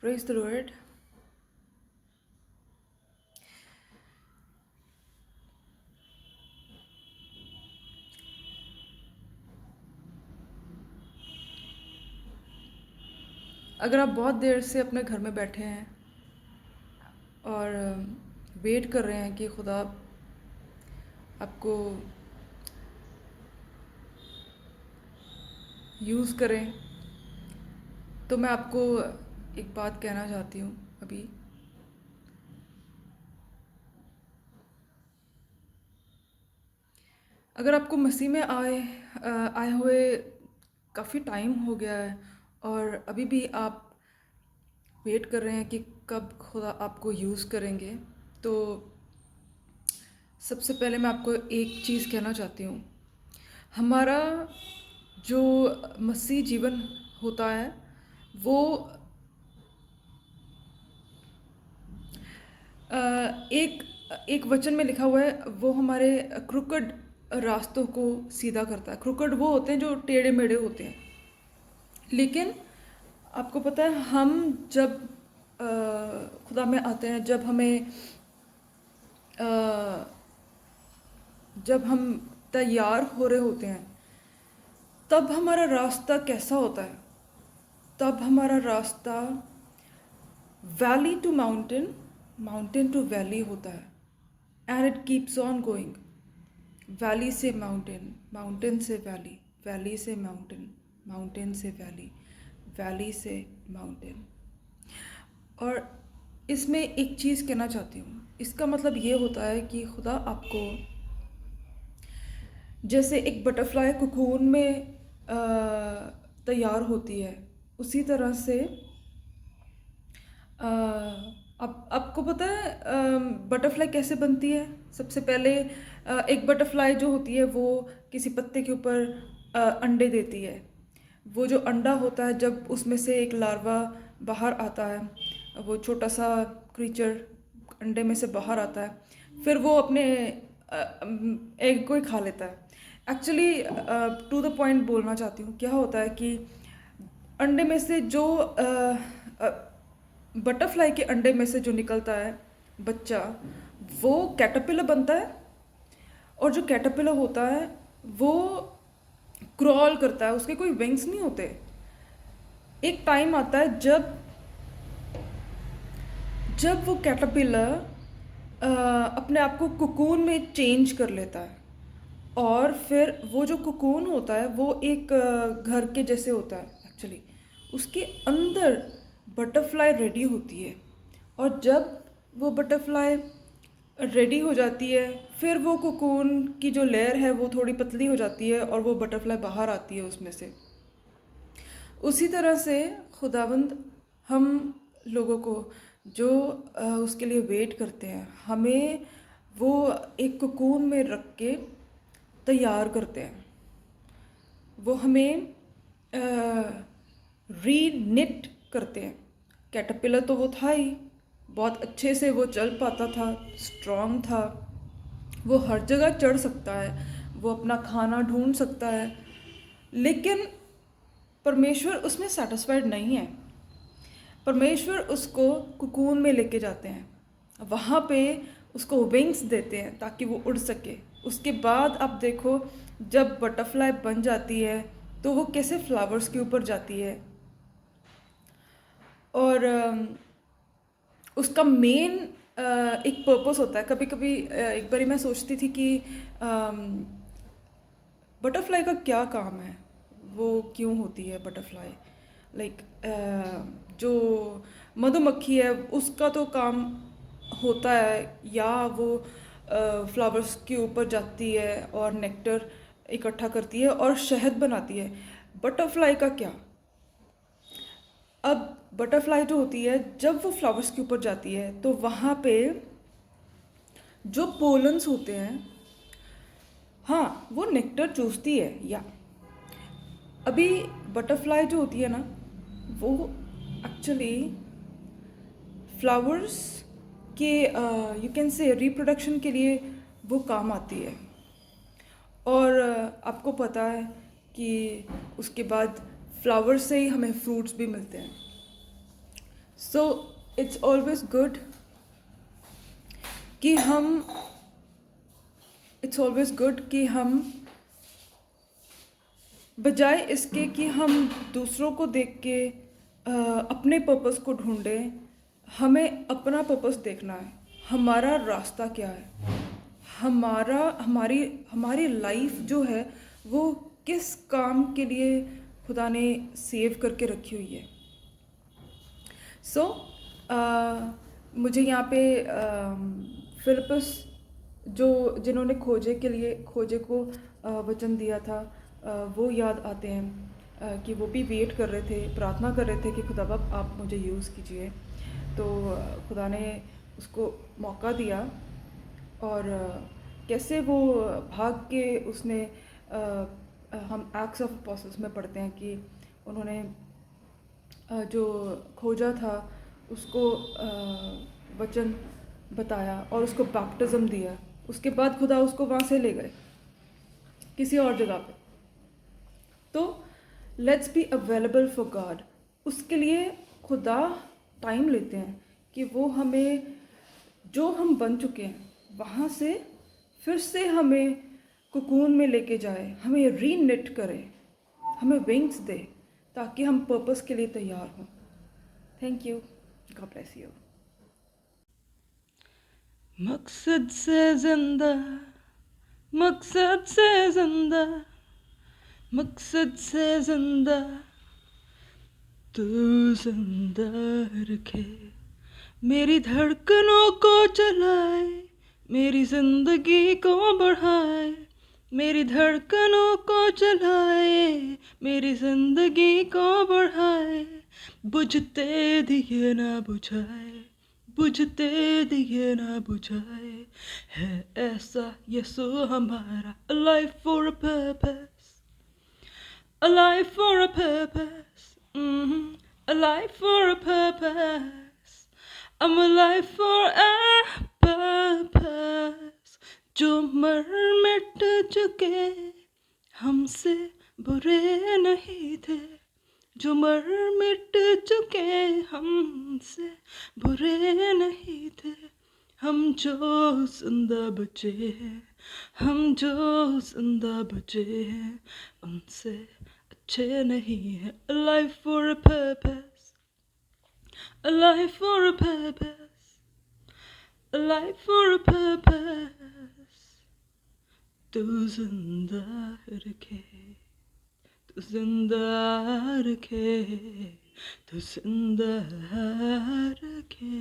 Praise the Lord. अगर आप बहुत देर से अपने घर में बैठे हैं और वेट कर रहे हैं कि खुदा आपको यूज़ करें, तो मैं आपको एक बात कहना चाहती हूँ अभी। अगर आपको मसीह में आए हुए काफ़ी टाइम हो गया है और अभी भी आप वेट कर रहे हैं कि कब खुदा आपको यूज़ करेंगे, तो सबसे पहले मैं आपको एक चीज़ कहना चाहती हूँ। हमारा जो मसीह जीवन होता है वो एक एक वचन में लिखा हुआ है, वो हमारे क्रुकड रास्तों को सीधा करता है। क्रुकड वो होते हैं जो टेढ़े मेढ़े होते हैं। लेकिन आपको पता है, हम जब खुदा में आते हैं, जब हम तैयार हो रहे होते हैं, तब हमारा रास्ता कैसा होता है? तब हमारा रास्ता valley to mountain, mountain to valley होता है। And it keeps on going. Valley से माउंटेन, माउंटेन से वैली, वैली से माउंटेन, माउंटेन से वैली, वैली से माउंटेन। और इसमें एक चीज़ कहना चाहती हूँ। इसका मतलब ये होता है कि खुदा आपको, जैसे एक बटरफ्लाई कोकून में तैयार होती है, उसी तरह से आपको पता है बटरफ्लाई कैसे बनती है? सबसे पहले एक बटरफ्लाई जो होती है वो किसी पत्ते के ऊपर अंडे देती है। वो जो अंडा होता है, जब उसमें से एक लार्वा बाहर आता है, वो छोटा सा क्रीचर अंडे में से बाहर आता है, फिर वो अपने एग को ही खा लेता है। एक्चुअली टू द पॉइंट बोलना चाहती हूँ, क्या होता है कि अंडे में से जो बटरफ्लाई के अंडे में से जो निकलता है बच्चा, वो कैटरपिलर बनता है। और जो कैटरपिलर होता है वो क्रॉल करता है, उसके कोई विंग्स नहीं होते। एक टाइम आता है जब जब वो कैटरपिलर अपने आप को कोकून में चेंज कर लेता है, और फिर वो जो कोकून होता है वो एक घर के जैसे होता है। एक्चुअली उसके अंदर बटरफ्लाई रेडी होती है, और जब वो बटरफ्लाई रेडी हो जाती है, फिर वो कोकून की जो लेयर है वो थोड़ी पतली हो जाती है और वो बटरफ्लाई बाहर आती है उसमें से। उसी तरह से खुदावंद हम लोगों को जो उसके लिए वेट करते हैं, हमें वो एक कोकून में रख के तैयार करते हैं। वो हमें रीनिट करते हैं। कैटरपिलर तो वो था ही, बहुत अच्छे से वो चल पाता था, स्ट्रांग था, वो हर जगह चढ़ सकता है, वो अपना खाना ढूंढ सकता है। लेकिन परमेश्वर उसमें सेटिस्फाइड नहीं है। परमेश्वर उसको कुकून में लेके जाते हैं, वहाँ पे उसको विंग्स देते हैं ताकि वो उड़ सके। उसके बाद आप देखो, जब बटरफ्लाई बन जाती है तो वो कैसे फ्लावर्स के ऊपर जाती है। और उसका मेन एक पर्पस होता है। कभी कभी एक बारी मैं सोचती थी कि बटरफ्लाई का क्या काम है, वो क्यों होती है बटरफ्लाई। लाइक जो मधुमक्खी है उसका तो काम होता है, या वो फ्लावर्स के ऊपर जाती है और नेक्टर इकट्ठा करती है और शहद बनाती है। बटरफ्लाई का क्या? अब बटरफ्लाई जो होती है, जब वो फ्लावर्स के ऊपर जाती है तो वहाँ पे जो पोलन्स होते हैं, हाँ, वो नेक्टर चूसती है। या अभी बटरफ्लाई जो होती है ना, वो एक्चुअली फ्लावर्स के यू कैन से रिप्रोडक्शन के लिए वो काम आती है। और आपको पता है कि उसके बाद फ्लावर से ही हमें फ्रूट्स भी मिलते हैं। सो इट्स ऑलवेज गुड कि हम इट्स ऑलवेज गुड कि हम बजाय इसके कि हम दूसरों को देख के अपने पर्पस को ढूंढें, हमें अपना पर्पस देखना है। हमारा रास्ता क्या है, हमारी हमारी लाइफ जो है वो किस काम के लिए खुदा ने सेव करके रखी हुई है। सो मुझे यहाँ पे फिलिपस जो जिन्होंने खोजे को वचन दिया था, वो याद आते हैं कि वो भी वेट कर रहे थे, प्रार्थना कर रहे थे कि खुदा बाप आप मुझे यूज़ कीजिए। तो खुदा ने उसको मौका दिया और कैसे वो भाग के उसने हम एक्ट्स ऑफ अपोस्टल्स में पढ़ते हैं कि उन्होंने जो खोजा था उसको वचन बताया और उसको बैप्टिज्म दिया। उसके बाद खुदा उसको वहाँ से ले गए किसी और जगह पे। तो let's be available for God. उसके लिए खुदा टाइम लेते हैं कि वो हमें जो हम बन चुके हैं वहाँ से फिर से हमें कुकून में लेके जाए, हमें रीनिट करे, हमें विंग्स दे ताकि हम पर्पस के लिए तैयार हों। Thank you, God bless you. मकसद से जिंदा, मकसद से जिंदा, मकसद से जिंदा, तू जिंदा रखे, मेरी धड़कनों को चलाए, मेरी जिंदगी को बढ़ाए, मेरी धड़कनों को चलाए, मेरी जिंदगी को बढ़ाए, बुझते दिए ना बुझाए, बुझते दिए ना बुझाए, है ऐसा यीशु हमारा, alive for a purpose, alive for a purpose, alive for a purpose, I'm alive for a purpose, जो मर मिट चुके हमसे बुरे नहीं थे, जो मर मिट चुके हमसे बुरे नहीं थे, हम जो जिंदा बचे हैं, हम जो जिंदा बचे हैं, उनसे अच्छे नहीं हैं। Alive for a purpose, alive for a purpose, alive for a purpose, तू जिंदा रखे, तू जिंदा रखे, तू जिंदा रखे।